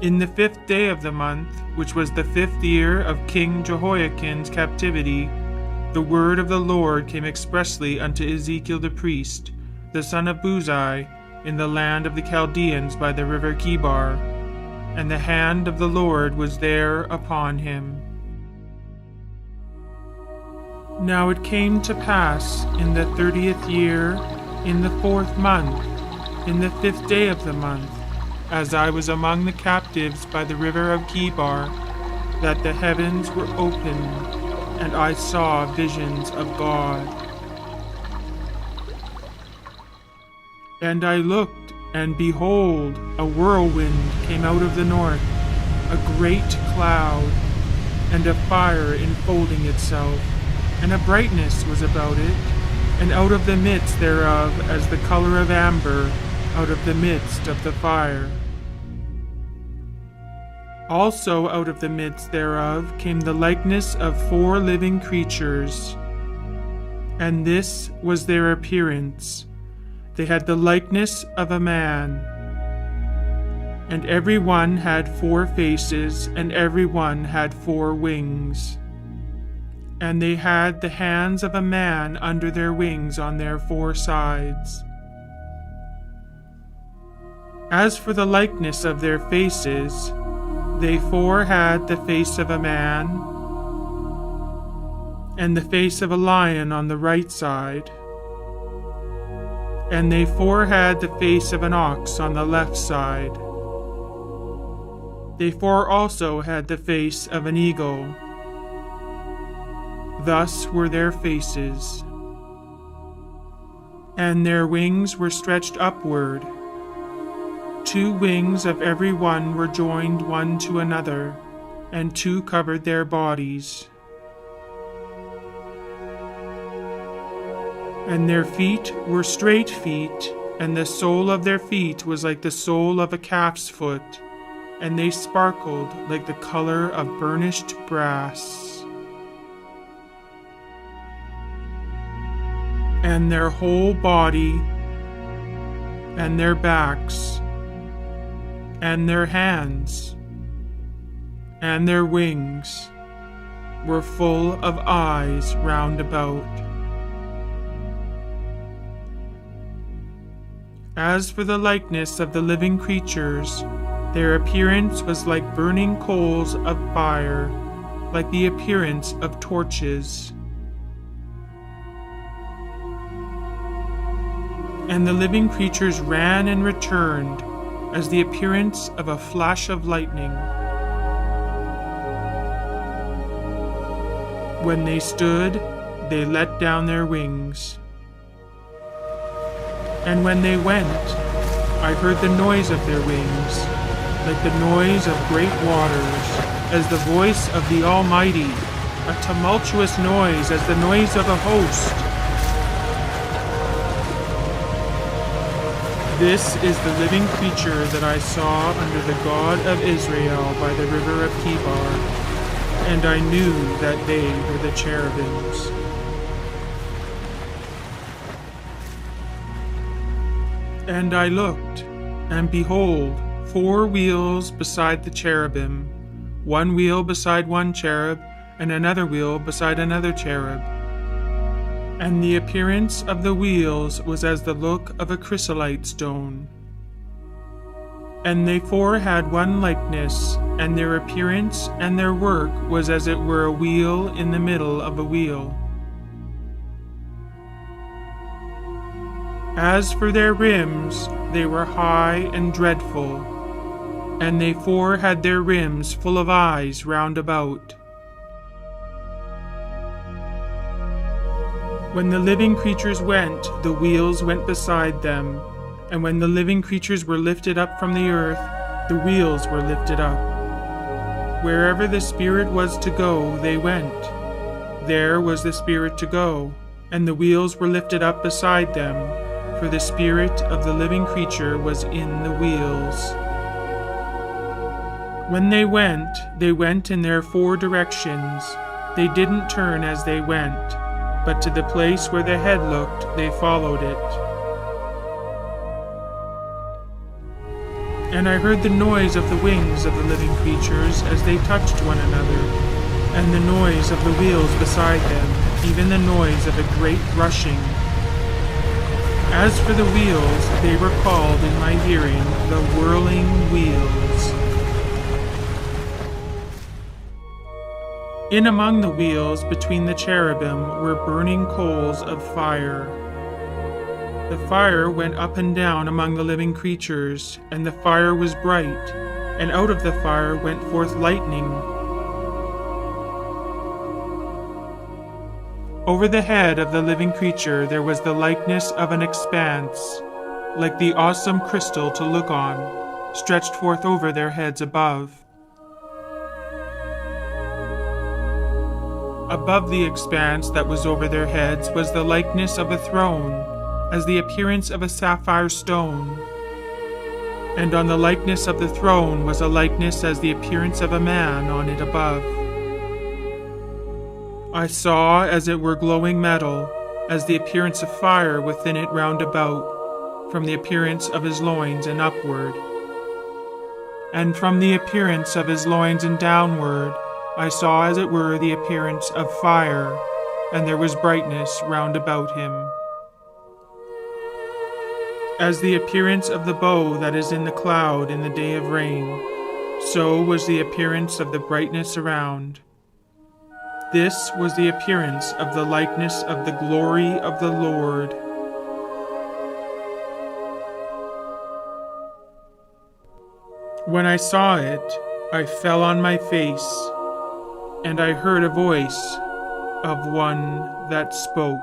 In the 5th day of the month, which was the 5th year of King Jehoiakim's captivity, the word of the Lord came expressly unto Ezekiel the priest, the son of Buzi, in the land of the Chaldeans by the river Chebar, and the hand of the Lord was there upon him. Now it came to pass in the 30th year, in the 4th month, in the 5th day of the month, as I was among the captives by the river of Chebar, that the heavens were opened, and I saw visions of God. And I looked, and behold, a whirlwind came out of the north, a great cloud, and a fire enfolding itself, and a brightness was about it, and out of the midst thereof as the color of amber, out of the midst of the fire. Also out of the midst thereof came the likeness of 4 living creatures, and this was their appearance. They had the likeness of a man, and every one had 4 faces, and every one had 4 wings. And they had the hands of a man under their wings on their 4 sides. As for the likeness of their faces, they 4 had the face of a man, and the face of a lion on the right side, and they 4 had the face of an ox on the left side. They 4 also had the face of an eagle. Thus were their faces. And their wings were stretched upward. 2 wings of every one were joined one to another, and 2 covered their bodies. And their feet were straight feet, and the sole of their feet was like the sole of a calf's foot, and they sparkled like the color of burnished brass. And their whole body, and their backs, and their hands, and their wings were full of eyes round about. As for the likeness of the living creatures, their appearance was like burning coals of fire, like the appearance of torches. And the living creatures ran and returned, as the appearance of a flash of lightning. When they stood, they let down their wings. And when they went, I heard the noise of their wings, like the noise of great waters, as the voice of the Almighty, a tumultuous noise as the noise of a host. This is the living creature that I saw under the God of Israel by the river of Chebar, and I knew that they were the cherubims. And I looked, and behold, 4 wheels beside the cherubim, 1 wheel beside one cherub, and another wheel beside another cherub. And the appearance of the wheels was as the look of a chrysolite stone. And they 4 had one likeness, and their appearance and their work was as it were a wheel in the middle of a wheel. As for their rims, they were high and dreadful, and they 4 had their rims full of eyes round about. When the living creatures went, the wheels went beside them, and when the living creatures were lifted up from the earth, the wheels were lifted up. Wherever the Spirit was to go, they went. There was the Spirit to go, and the wheels were lifted up beside them, for the spirit of the living creature was in the wheels. When they went in their 4 directions. They didn't turn as they went, but to the place where the head looked, they followed it. And I heard the noise of the wings of the living creatures as they touched one another, and the noise of the wheels beside them, even the noise of a great rushing. As for the wheels, they were called in my hearing the whirling wheels. In among the wheels between the cherubim were burning coals of fire. The fire went up and down among the living creatures, and the fire was bright, and out of the fire went forth lightning. Over the head of the living creature there was the likeness of an expanse, like the awesome crystal to look on, stretched forth over their heads above. Above the expanse that was over their heads was the likeness of a throne, as the appearance of a sapphire stone. And on the likeness of the throne was a likeness as the appearance of a man on it above. I saw as it were glowing metal, as the appearance of fire within it round about, from the appearance of his loins and upward. And from the appearance of his loins and downward, I saw as it were the appearance of fire, and there was brightness round about him. As the appearance of the bow that is in the cloud in the day of rain, so was the appearance of the brightness around. This was the appearance of the likeness of the glory of the Lord. When I saw it, I fell on my face, and I heard a voice of one that spoke.